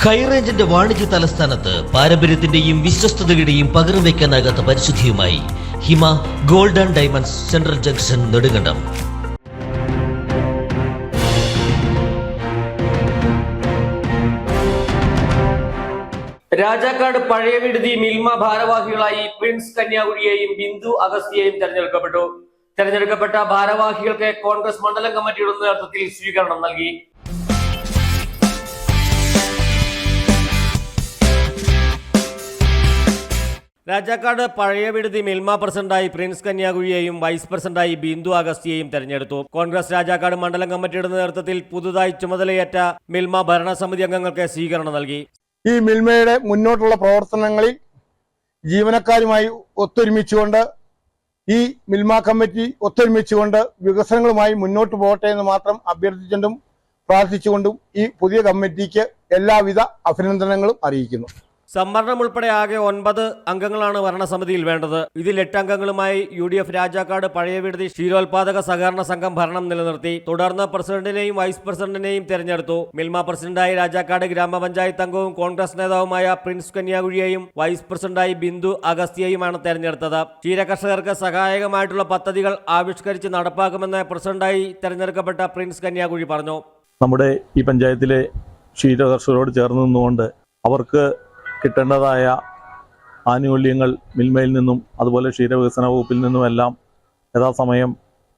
ഹൈറേഞ്ചിന്റെ വാണിജ്യ തലസ്ഥാനത്ത് പാരമ്പര്യത്തിന്റെയും വിശ്വസ്തതയുടെയും പകരം വയ്ക്കാനാകാത്ത പരിശുദ്ധിയുമായി Hima gold and diamonds central junction Nedumkandam. Rajakkad പഴയ വിടുതി മിൽമ ഭാരവാഹികളായി പ്രിൻസ് കന്യാകുഴിയെയും ബിന്ദു അഗസ്തിയെയും തെരഞ്ഞെടുക്കപ്പെട്ടു. തെരഞ്ഞെടുക്കപ്പെട്ട ഭാരവാഹികൾക്ക് കോൺഗ്രസ് മണ്ഡലം കമ്മിറ്റിയുടെ നേതൃത്വത്തിൽ സ്വീകരണം നൽകി. രാജാക്കാട് പഴയ വിടുതി മിൽമ പ്രസിഡന്റായി പ്രിൻസ് കന്യാകുഴിയെയും വൈസ് പ്രസിഡന്റായി ബിന്ദു അഗസ്തിയെയും തെരഞ്ഞെടുത്തു. കോൺഗ്രസ് രാജാക്കാട് മണ്ഡലം കമ്മിറ്റിയുടെ നേതൃത്വത്തിൽ പുതുതായി ചുമതലയേറ്റ മിൽമ ഭരണസമിതി അംഗങ്ങൾക്ക് സ്വീകരണം നൽകി. ഈ മിൽമയുടെ മുന്നോട്ടുള്ള പ്രവർത്തനങ്ങളിൽ ജീവനക്കാരുമായി ഒത്തൊരുമിച്ചുകൊണ്ട് ഈ മിൽമ കമ്മിറ്റി ഒത്തൊരുമിച്ചുകൊണ്ട് വികസനങ്ങളുമായി മുന്നോട്ട് പോകട്ടെ എന്ന് മാത്രം അഭ്യർത്ഥിച്ചുകൊണ്ടും പ്രാർത്ഥിച്ചുകൊണ്ടും ഈ പുതിയ കമ്മിറ്റിക്ക് എല്ലാവിധ അഭിനന്ദനങ്ങളും അറിയിക്കുന്നു. സംവരണം ഉൾപ്പെടെ ആകെ 9 അംഗങ്ങളാണ് ഭരണസമിതിയിൽ വേണ്ടത്. ഇതിൽ 8 അംഗങ്ങളുമായി UDF രാജാക്കാട് പഴയ വിടുതി ക്ഷീരോത്പാദക സഹകരണ സംഘം ഭരണം നിലനിർത്തി. തുടർന്ന് പ്രസിഡന്റിനെയും വൈസ് പ്രസിഡന്റിനെയും തെരഞ്ഞെടുത്തു. മിൽമ പ്രസിഡന്റായി രാജാക്കാട് ഗ്രാമപഞ്ചായത്ത് അംഗവും കോൺഗ്രസ് നേതാവുമായ പ്രിൻസ് കന്യാകുഴിയെയും വൈസ് പ്രസിഡന്റായി ബിന്ദു അഗസ്തിയെയുമാണ് തെരഞ്ഞെടുത്തത്. ക്ഷീരകർഷകർക്ക് സഹായകമായിട്ടുള്ള പദ്ധതികൾ ആവിഷ്കരിച്ച് നടപ്പാക്കുമെന്ന് പ്രസിഡന്റായി തെരഞ്ഞെടുക്കപ്പെട്ട പ്രിൻസ് കന്യാകുഴി പറഞ്ഞു. നമ്മുടെ ഈ പഞ്ചായത്തിലെ ക്ഷീരകർഷകരോട് ചേർന്ന് നിന്നുകൊണ്ട് അവർക്ക് കിട്ടേണ്ടതായ ആനുകൂല്യങ്ങൾ മിൽമയിൽ നിന്നും അതുപോലെ ക്ഷീരവികസന വകുപ്പിൽ നിന്നുമെല്ലാം യഥാസമയം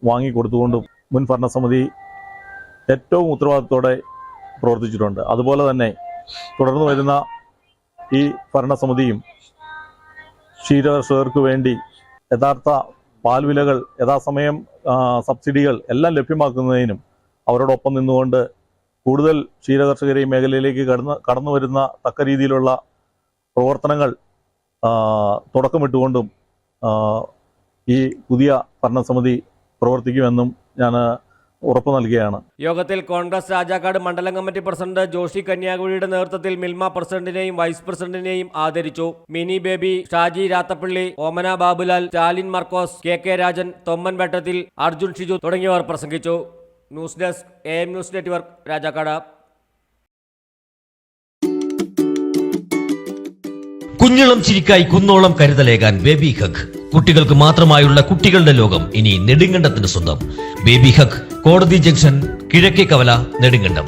വാങ്ങിക്കൊടുത്തുകൊണ്ടും മുൻ ഭരണസമിതി ഏറ്റവും ഉത്തരവാദിത്തോടെ പ്രവർത്തിച്ചിട്ടുണ്ട്. അതുപോലെ തന്നെ തുടർന്നു വരുന്ന ഈ ഭരണസമിതിയും ക്ഷീരകർഷകർക്ക് വേണ്ടി യഥാർത്ഥ പാൽവിലകൾ യഥാസമയം സബ്സിഡികൾ എല്ലാം ലഭ്യമാക്കുന്നതിനും അവരോടൊപ്പം നിന്നുകൊണ്ട് കൂടുതൽ ക്ഷീരകർഷകരെ ഈ മേഖലയിലേക്ക് കടന്നു വരുന്ന തക്ക രീതിയിലുള്ള പ്രവർത്തനങ്ങൾ തുടക്കമിട്ടുകൊണ്ടും ഈ പുതിയ ഭരണസമിതി പ്രവർത്തിക്കുമെന്നും ഞാൻ ഉറപ്പു നൽകുകയാണ്. യോഗത്തിൽ കോൺഗ്രസ് രാജാക്കാട് മണ്ഡലം കമ്മിറ്റി പ്രസിഡന്റ് ജോഷി കന്യാകുഴിയുടെ നേതൃത്വത്തിൽ മിൽമ പ്രസിഡന്റിനെയും വൈസ് പ്രസിഡന്റിനെയും ആദരിച്ചു. മിനി ബേബി, ഷാജി രാത്തപ്പള്ളി, ഓമന ബാബുലാൽ, സ്റ്റാലിൻ മർക്കോസ്, KK രാജൻ, തൊമ്മൻ വെട്ടത്തിൽ, അർജുൻ ഷിജു തുടങ്ങിയവർ പ്രസംഗിച്ചു. News desk AM news network Rajakkad. കുഞ്ഞിളം ചിരിക്കായി കുന്നോളം കരുതലേകാൻ ബേബി ഹഗ്. കുട്ടികൾക്ക് മാത്രമായുള്ള കുട്ടികളുടെ ലോകം ഇനി നെടുങ്കണ്ടത്തിന് സ്വന്തം. ബേബി ഹഗ്, കോടതി ജംഗ്ഷൻ, കിഴക്കേ കവല, നെടുങ്കണ്ടം.